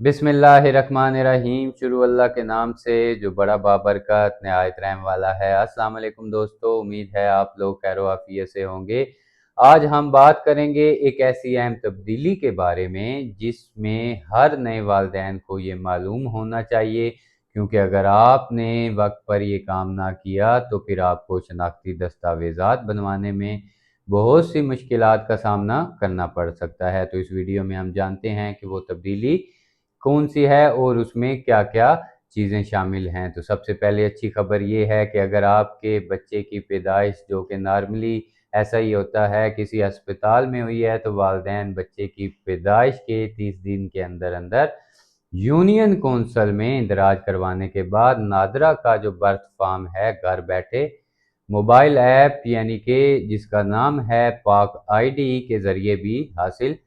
बिस्मिल्लाहिर्रहमानिर्रहीम। शुरू अल्लाह के नाम से जो बड़ा बाबरकत नहायत रहम वाला है। अस्सलाम वालेकुम दोस्तों, उम्मीद है आप लोग खैर आफियत से होंगे। आज हम बात करेंगे एक ऐसी अहम तब्दीली के बारे में जिसमें हर नए वालिदैन को ये मालूम होना चाहिए, क्योंकि अगर आपने वक्त पर ये काम ना किया तो फिर आपको शनाख्ती दस्तावेज़ात बनवाने में बहुत सी मुश्किलात का सामना करना पड़ सकता है। तो इस वीडियो में हम जानते हैं कि वो तब्दीली कौन सी है और उसमें क्या क्या चीज़ें शामिल हैं। तो सबसे पहले अच्छी खबर ये है कि अगर आपके बच्चे की पैदाइश, जो कि नॉर्मली ऐसा ही होता है, किसी अस्पताल में हुई है, तो वालिदैन बच्चे की पैदाइश के 30 दिन के अंदर अंदर यूनियन कौंसल में इंदराज करवाने के बाद नादरा का जो बर्थ फॉर्म है घर बैठे मोबाइल ऐप यानी कि जिसका नाम है पाक आईडी के ज़रिए भी हासिल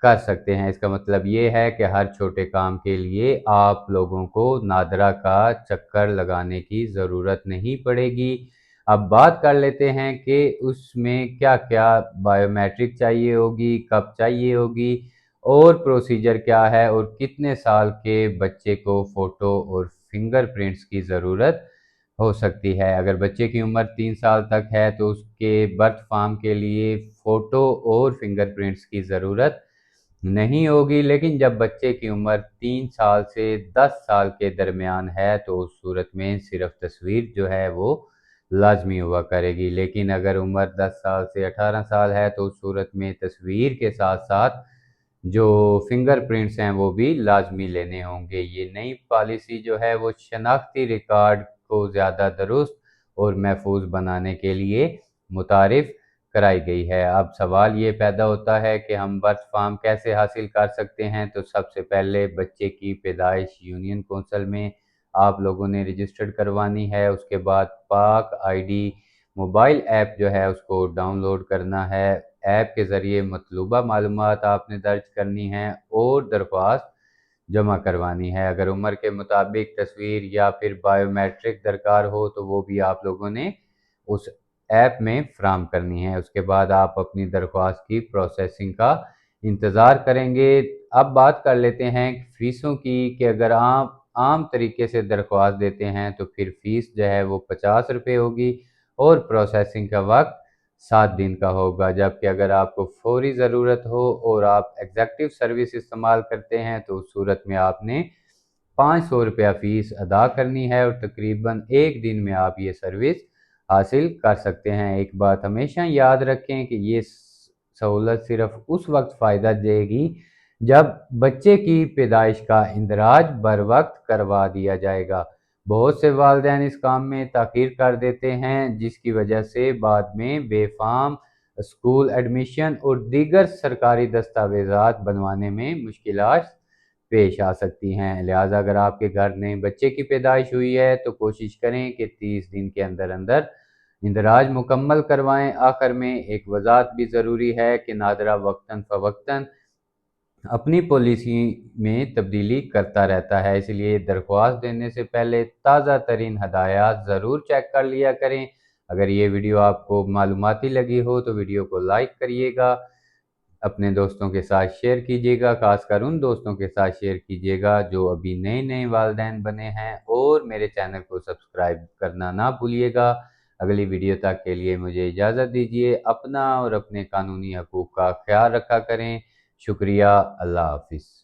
कर सकते हैं। इसका मतलब ये है कि हर छोटे काम के लिए आप लोगों को नादरा का चक्कर लगाने की ज़रूरत नहीं पड़ेगी। अब बात कर लेते हैं कि उसमें क्या क्या बायोमेट्रिक चाहिए होगी, कब चाहिए होगी और प्रोसीजर क्या है, और कितने साल के बच्चे को फ़ोटो और फिंगरप्रिंट्स की ज़रूरत हो सकती है। अगर बच्चे की उम्र 3 साल तक है तो उसके बर्थ फॉर्म के लिए फ़ोटो और फिंगरप्रिंट्स की ज़रूरत नहीं होगी, लेकिन जब बच्चे की उम्र 3 साल से 10 साल के दरमियान है तो उस सूरत में सिर्फ तस्वीर जो है वो लाजमी हुआ करेगी। लेकिन अगर उम्र 10 साल से 18 साल है तो उस सूरत में तस्वीर के साथ साथ जो फिंगरप्रिंट्स हैं वो भी लाजमी लेने होंगे। ये नई पॉलिसी जो है वो शनाख्ती रिकॉर्ड को ज़्यादा दुरुस्त और महफूज बनाने के लिए मुतारिफ कराई गई है। अब सवाल ये पैदा होता है कि हम बर्थ फॉर्म कैसे हासिल कर सकते हैं। तो सबसे पहले बच्चे की पैदाइश यूनियन कौंसल में आप लोगों ने रजिस्टर्ड करवानी है। उसके बाद पाक आईडी मोबाइल ऐप जो है उसको डाउनलोड करना है। ऐप के ज़रिए मतलूबा मालूमात आपने दर्ज करनी है और दरख्वास्त जमा करवानी है। अगर उम्र के मुताबिक तस्वीर या फिर बायोमेट्रिक दरकार हो तो वो भी आप लोगों ने उस ऐप में फ्राहम करनी है। उसके बाद आप अपनी दरख्वास्त की प्रोसेसिंग का इंतज़ार करेंगे। अब बात कर लेते हैं फ़ीसों की कि अगर आप आम तरीके से दरख्वास्त देते हैं तो फिर फ़ीस जो है वो 50 रुपये होगी और प्रोसेसिंग का वक्त 7 दिन का होगा। जबकि अगर आपको फौरी ज़रूरत हो और आप एग्जेक्टिव सर्विस इस्तेमाल करते हैं तो उस सूरत में आपने 500 रुपया फ़ीस अदा करनी है और तकरीबन एक दिन में आप ये सर्विस हासिल कर सकते हैं। एक बात हमेशा याद रखें कि ये सहूलत सिर्फ उस वक्त फ़ायदा देगी जब बच्चे की पैदाइश का इंदराज बर वक्त करवा दिया जाएगा। बहुत से वालिदैन इस काम में ताख़ीर कर देते हैं, जिसकी वजह से बाद में बेफाम स्कूल एडमिशन और दीगर सरकारी दस्तावेज़ात बनवाने में मुश्किलात पेश आ सकती हैं। लिहाजा अगर आपके घर नए बच्चे की पैदाइश हुई है तो कोशिश करें कि 30 दिन के अंदर अंदर इंदराज मुकम्मल करवाएं। आखिर में एक वजाहत भी ज़रूरी है कि नादरा वक्तन फ़वक्तन अपनी पॉलिसी में तब्दीली करता रहता है, इसलिए दरख्वास्त देने से पहले ताज़ा तरीन हदायत ज़रूर चेक कर लिया करें। अगर ये वीडियो आपको मालूमाती लगी हो तो वीडियो को लाइक करिएगा, अपने दोस्तों के साथ शेयर कीजिएगा, खासकर उन दोस्तों के साथ शेयर कीजिएगा जो अभी नए नए वालिदैन बने हैं, और मेरे चैनल को सब्सक्राइब करना ना भूलिएगा। अगली वीडियो तक के लिए मुझे इजाज़त दीजिए। अपना और अपने कानूनी हकूक़ का ख्याल रखा करें। शुक्रिया। अल्लाह हाफिज़।